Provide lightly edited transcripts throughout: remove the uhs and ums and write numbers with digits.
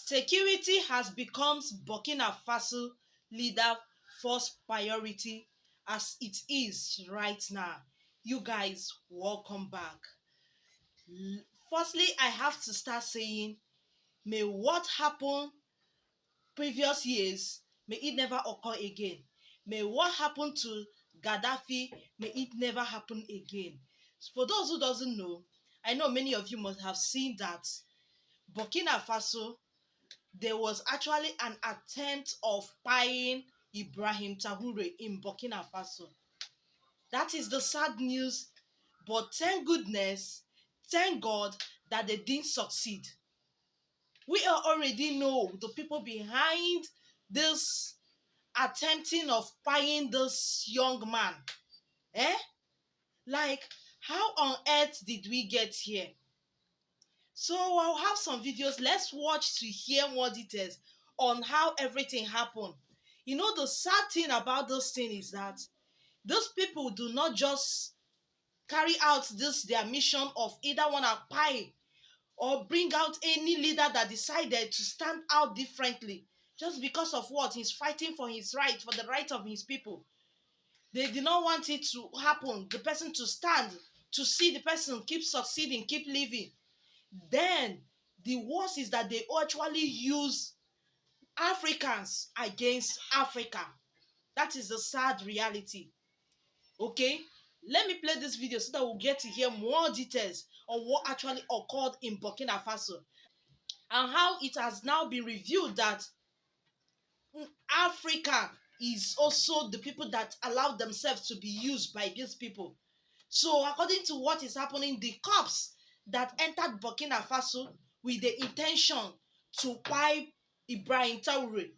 Security has become Burkina Faso leader first priority as it is right now. You guys, welcome back. Firstly, I have to start saying, may what happened previous years, may it never occur again. May what happened to Gaddafi, may it never happen again. For those who doesn't know, I know many of you must have seen that Burkina Faso, there was actually an attempt of buying Ibrahim Traore in Burkina Faso. That is the sad news, but thank goodness, thank God that they didn't succeed. We already know the people behind this attempting of buying this young man. Like, how on earth did we get here? So I'll have some videos. Let's watch to hear more details on how everything happened. You know, the sad thing about this thing is that those people do not just carry out this their mission of either want to buy or bring out any leader that decided to stand out differently just because of what he's fighting for his right, for the right of his people. They did not want it to happen, the person to stand, to see the person keep succeeding, keep living. Then the worst is that they actually use Africans against Africa. That is the sad reality. Okay, let me play this video so that we'll get to hear more details on what actually occurred in Burkina Faso and how it has now been revealed that Africa is also the people that allow themselves to be used by these people. So according to what is happening, the cops that entered Burkina Faso with the intention to buy Ibrahim Traore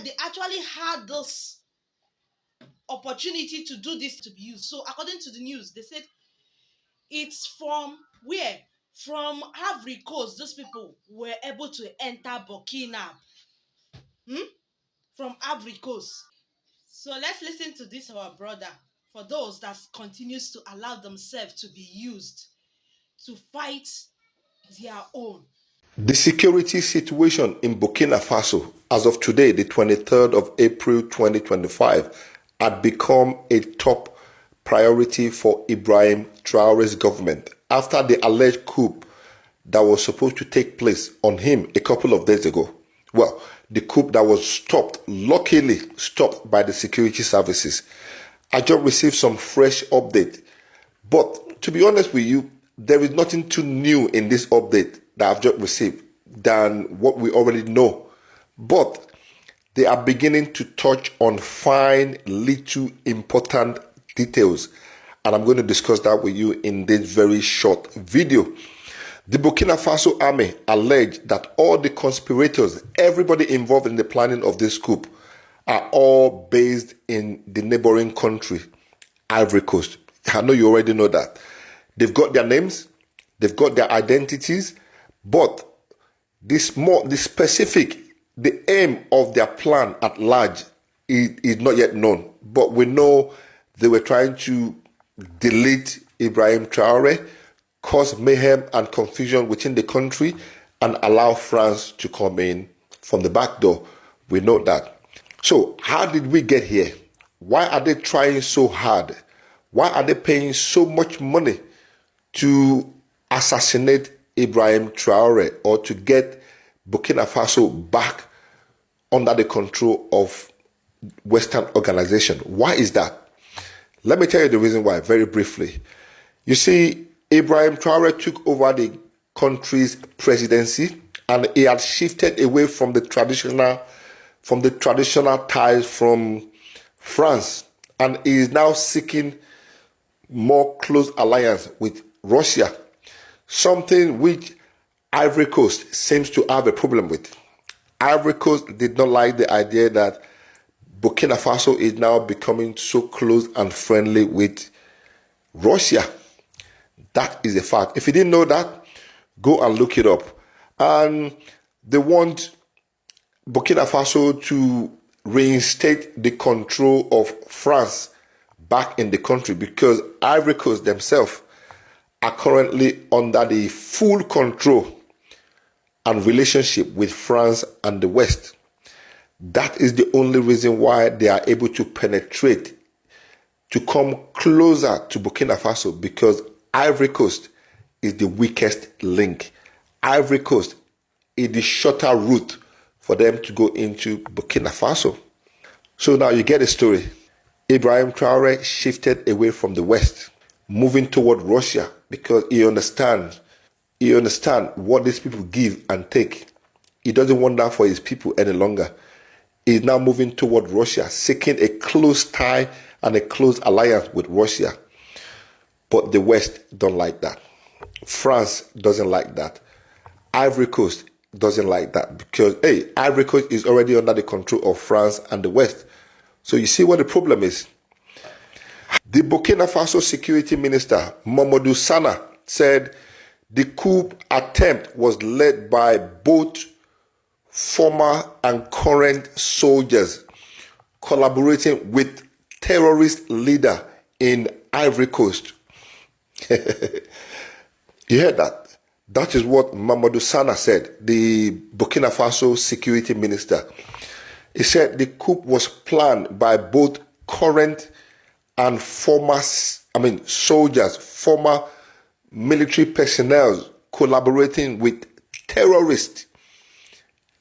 they actually had this opportunity to do this to be used. So according to the news, they said it's from where? From Ivory Coast. These people were able to enter Burkina. From Ivory Coast. So let's listen to this, our brother, for those that continues to allow themselves to be used to fight their own. The security situation in Burkina Faso as of today, the 23rd of April 2025, had become a top priority for Ibrahim Traore's government after the alleged coup that was supposed to take place on him a couple of days ago. Well, the coup that was stopped, luckily stopped by the security services. I just received some fresh update. But to be honest with you, there is nothing too new in this update that I've just received than what we already know. But they are beginning to touch on fine, little important details. And I'm going to discuss that with you in this very short video. The Burkina Faso army alleged that all the conspirators, everybody involved in the planning of this coup, are all based in the neighboring country, Ivory Coast. I know you already know that. They've got their names, they've got their identities, but the specific, the aim of their plan at large is not yet known. But we know they were trying to delete Ibrahim Traore, cause mayhem and confusion within the country, and allow France to come in from the back door. We know that. So how did we get here? Why are they trying so hard? Why are they paying so much money to assassinate Ibrahim Traore or to get Burkina Faso back under the control of Western organization? Why is that? Let me tell you the reason why very briefly. You see, Ibrahim Traore took over the country's presidency and he had shifted away from the traditional ties from France, and he is now seeking more close alliance with Russia, something which Ivory Coast seems to have a problem with. Ivory Coast did not like the idea that Burkina Faso is now becoming so close and friendly with Russia. That is a fact. If you didn't know that, go and look it up. And they want Burkina Faso to reinstate the control of France back in the country because Ivory Coast themselves are currently under the full control and relationship with France and the West. That is the only reason why they are able to penetrate, to come closer to Burkina Faso, because Ivory Coast is the weakest link. Ivory Coast is the shorter route for them to go into Burkina Faso. So now you get a story. Ibrahim Traore shifted away from the West, moving toward Russia because he understands what these people give and take. He doesn't want that for his people any longer. He's now moving toward Russia, seeking a close tie and a close alliance with Russia. But the West don't like that. France doesn't like that. Ivory Coast doesn't like that because, hey, Ivory Coast is already under the control of France and the West. So you see what the problem is. The Burkina Faso security minister, Mamadou Sana, said the coup attempt was led by both former and current soldiers collaborating with terrorist leader in Ivory Coast. You heard that? That is what Mamadou Sana said, the Burkina Faso security minister. He said the coup was planned by both current and former, soldiers, former military personnel collaborating with terrorists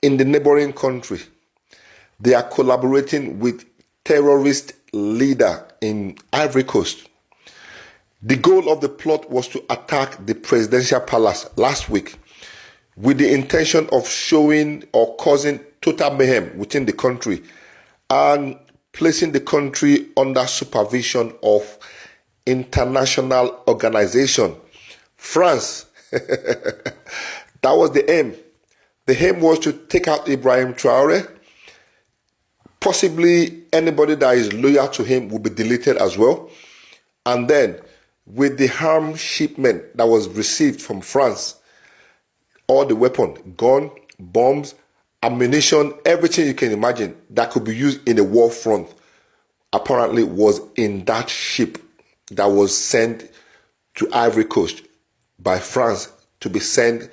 in the neighboring country. They are collaborating with terrorist leader in Ivory Coast. The goal of the plot was to attack the presidential palace last week with the intention of showing or causing total mayhem within the country and placing the country under supervision of international organization. France, that was the aim. The aim was to take out Ibrahim Traore. Possibly anybody that is loyal to him will be deleted as well. And then with the arms shipment that was received from France, all the weapon, gun, bombs, ammunition, everything you can imagine that could be used in a war front, apparently was in that ship that was sent to Ivory Coast by France to be sent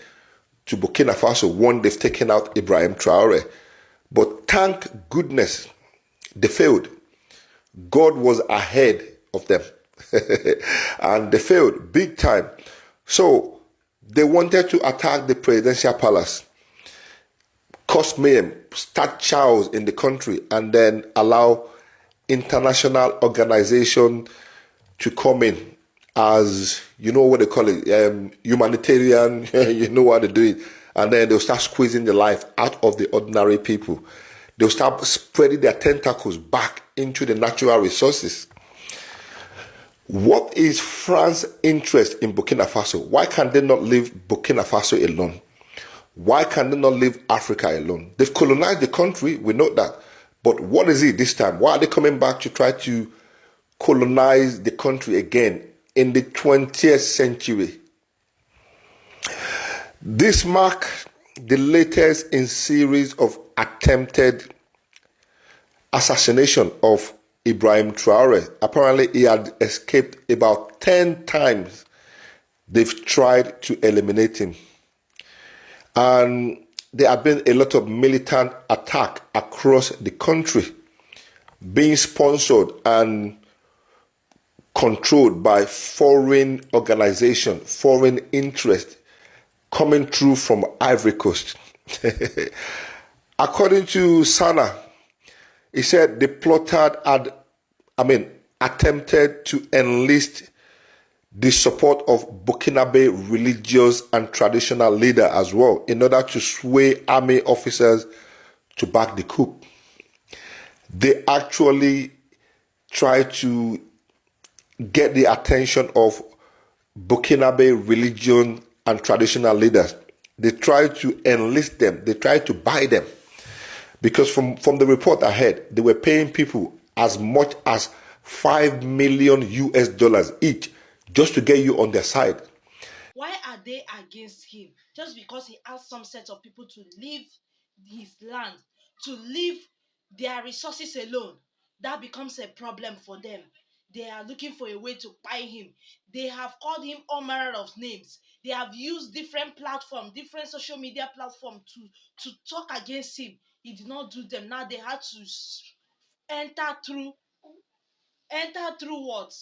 to Burkina Faso when they've taken out Ibrahim Traore. But thank goodness they failed. God was ahead of them. And they failed big time. So they wanted to attack the presidential palace, cause mayhem, start chaos in the country, and then allow international organization to come in as, you know what they call it, humanitarian, you know what they do it. And then they'll start squeezing the life out of the ordinary people. They'll start spreading their tentacles back into the natural resources. What is France's interest in Burkina Faso? Why can they not leave Burkina Faso alone? Why can they not leave Africa alone? They've colonized the country, we know that. But what is it this time? Why are they coming back to try to colonize the country again in the 20th century? This marks the latest in series of attempted assassination of Ibrahim Traore. Apparently, he had escaped about 10 times. They've tried to eliminate him. And there have been a lot of militant attack across the country, being sponsored and controlled by foreign organization, foreign interest coming through from Ivory Coast. According to Sana, he said the plotter had, attempted to enlist the support of Burkinabe religious and traditional leader as well in order to sway army officers to back the coup. They actually tried to get the attention of Burkinabe religion and traditional leaders. They tried to enlist them. They tried to buy them. Because from the report I heard, they were paying people as much as 5 million US dollars each just to get you on their side. Why are they against him? Just because he asked some set of people to leave his land, to leave their resources alone. That becomes a problem for them. they are looking for a way to buy him. They have called him all manner of names. They have used different platforms, different social media platforms to talk against him. He did not do them. Now they had to enter through enter through what?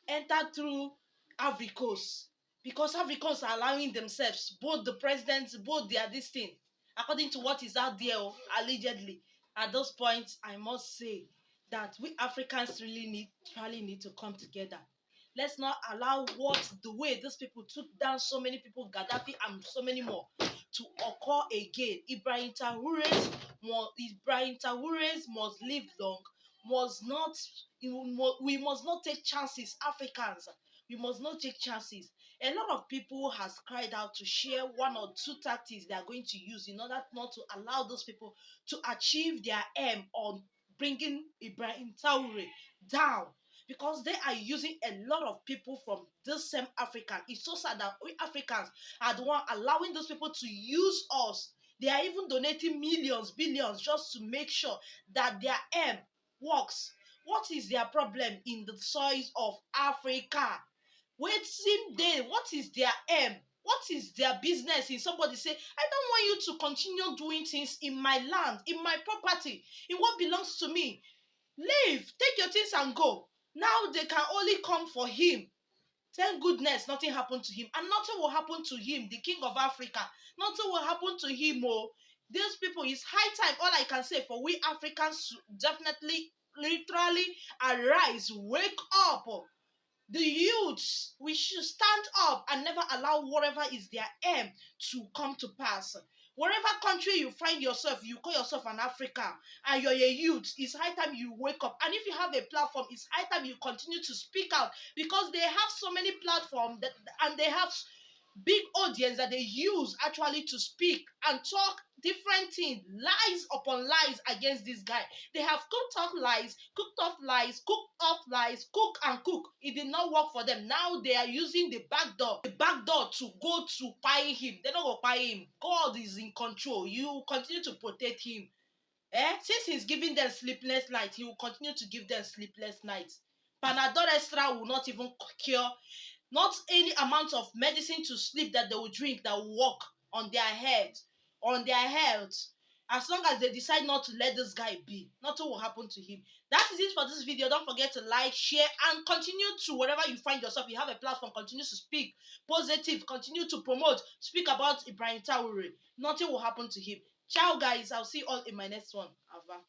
Enter through Africans. Because Africans are allowing themselves, both the presidents, both their this thing, according to what is out there, allegedly. At those points, I must say that we Africans really need to come together. Let's not allow what the way these people took down so many people, Gaddafi and so many more, to occur again. Ibrahim Traore's must live long, must not we must not take chances. Africans, we must not take chances. A lot of people has cried out to share one or two tactics they are going to use in order not to allow those people to achieve their aim on bringing Ibrahim Traore down, because they are using a lot of people from this same African. It's so sad that we Africans are the one allowing those people to use us. They are even donating millions, billions just to make sure that their aim works. What is their problem in the soils of Africa? What is their aim? What is their business in somebody say, I don't want you to continue doing things in my land, in my property, in what belongs to me. Leave, take your things and go. Now they can only come for him. Thank goodness nothing happened to him, and nothing will happen to him, the king of Africa. Nothing will happen to him. Oh, these people, it's high time. All I can say for we Africans to definitely, literally arise, wake up. The youths, we should stand up and never allow whatever is their aim to come to pass. Wherever country you find yourself, you call yourself an African and you're a youth, it's high time you wake up. And if you have a platform, it's high time you continue to speak out, because they have so many platforms and they have big audience that they use actually to speak and talk different things, lies upon lies against this guy. They have cooked off lies, cooked off lies, cooked off lies, cook and cook. It did not work for them. Now they are using the back door to go to buy him. They're not going to buy him. God is in control. You continue to protect him. Since he's giving them sleepless nights, he will continue to give them sleepless nights. Panadol Extra will not even cure. Not any amount of medicine to sleep that they will drink that will work on their head, on their health. As long as they decide not to let this guy be, nothing will happen to him. That is it for this video. Don't forget to like, share, and continue to, wherever you find yourself, you have a platform, continue to speak positive, continue to promote, speak about Ibrahim Traore. Nothing will happen to him. Ciao, guys. I'll see you all in my next one. Ava.